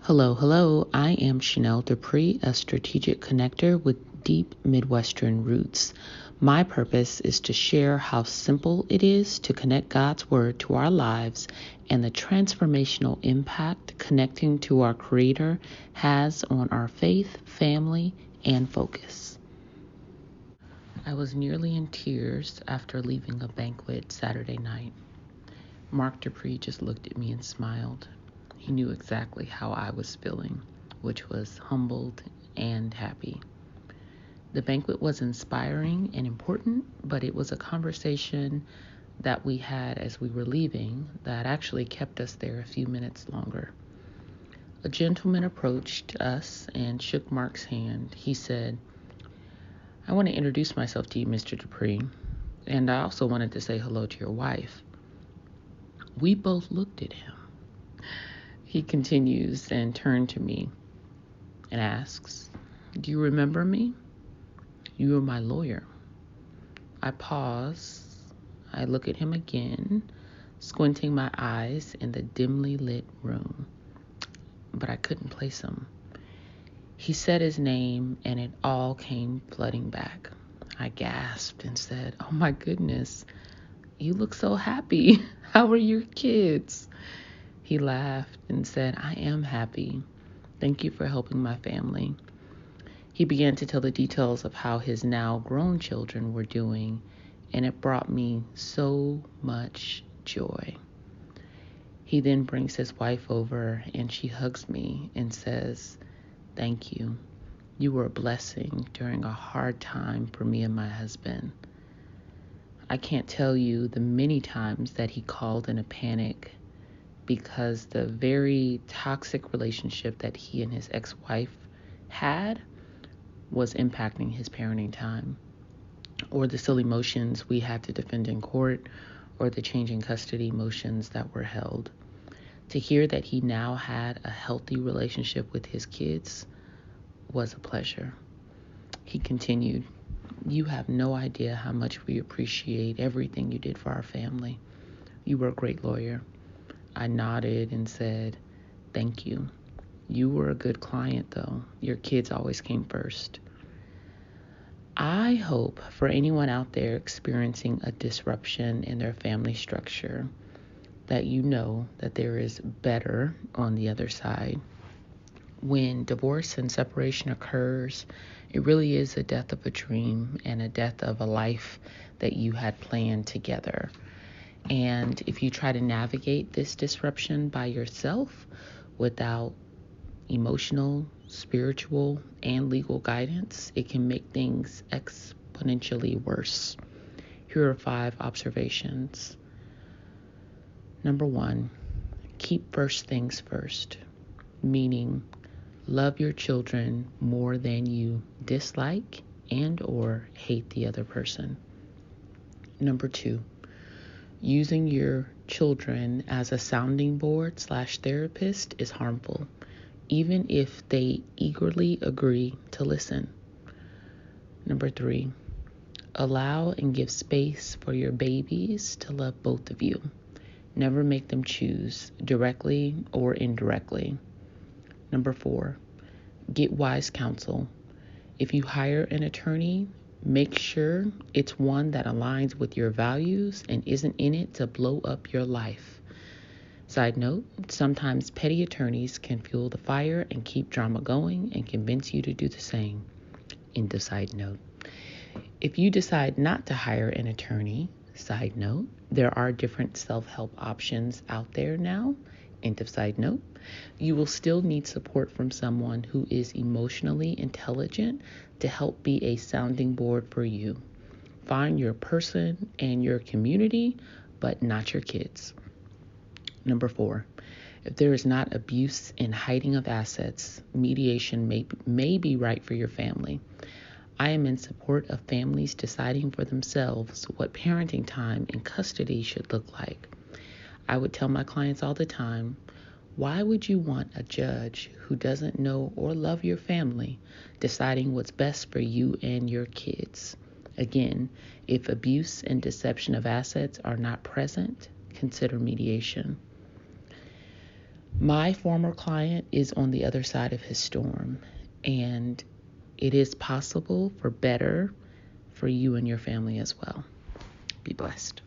Hello, hello. I am Shanelle Dupree, a strategic connector with deep Midwestern roots. My purpose is to share how simple it is to connect God's Word to our lives and the transformational impact connecting to our Creator has on our faith, family, and focus. I was nearly in tears after leaving a banquet Saturday night. Mark Dupree just looked at me and smiled. He knew exactly how I was feeling, which was humbled and happy. The banquet was inspiring and important, but it was a conversation that we had as we were leaving that actually kept us there a few minutes longer. A gentleman approached us and shook Mark's hand. He said, "I want to introduce myself to you, Mr. Dupree, and I also wanted to say hello to your wife." We both looked at him. He continues and turned to me and asks, "Do you remember me? You were my lawyer." I pause. I look at him again, squinting my eyes in the dimly lit room, but I couldn't place him. He said his name and it all came flooding back. I gasped and said, "Oh my goodness, you look so happy. How are your kids?" He laughed and said, "I am happy. Thank you for helping my family." He began to tell the details of how his now grown children were doing, and it brought me so much joy. He then brings his wife over, and she hugs me and says, "Thank you. You were a blessing during a hard time for me and my husband." I can't tell you the many times that he called in a panic because the very toxic relationship that he and his ex-wife had was impacting his parenting time, or the silly motions we had to defend in court, or the changing custody motions that were held. To hear that he now had a healthy relationship with his kids was a pleasure. He continued, "You have no idea how much we appreciate everything you did for our family. You were a great lawyer." I nodded and said, "Thank you. You were a good client, though. Your kids always came first." I hope for anyone out there experiencing a disruption in their family structure that you know that there is better on the other side. When divorce and separation occurs, it really is a death of a dream and a death of a life that you had planned together. And if you try to navigate this disruption by yourself without emotional, spiritual, and legal guidance, it can make things exponentially worse. Here are 5 observations. Number 1, keep first things first, meaning love your children more than you dislike and or hate the other person. Number 2, using your children as a sounding board / therapist is harmful, even if they eagerly agree to listen. Number 3, allow and give space for your babies to love both of you. Never make them choose, directly or indirectly. Number 4, get wise counsel. If you hire an attorney, make sure it's one that aligns with your values and isn't in it to blow up your life. Side note, sometimes petty attorneys can fuel the fire and keep drama going and convince you to do the same. End of side note. If you decide not to hire an attorney, side note, there are different self-help options out there now. End of side note. You will still need support from someone who is emotionally intelligent to help be a sounding board for you. Find your person and your community, but not your kids. Number 4, if there is not abuse and hiding of assets, mediation may be right for your family. I am in support of families deciding for themselves what parenting time and custody should look like. I would tell my clients all the time, why would you want a judge who doesn't know or love your family deciding what's best for you and your kids? Again, if abuse and deception of assets are not present, consider mediation. My former client is on the other side of his storm, and it is possible for better for you and your family as well. Be blessed.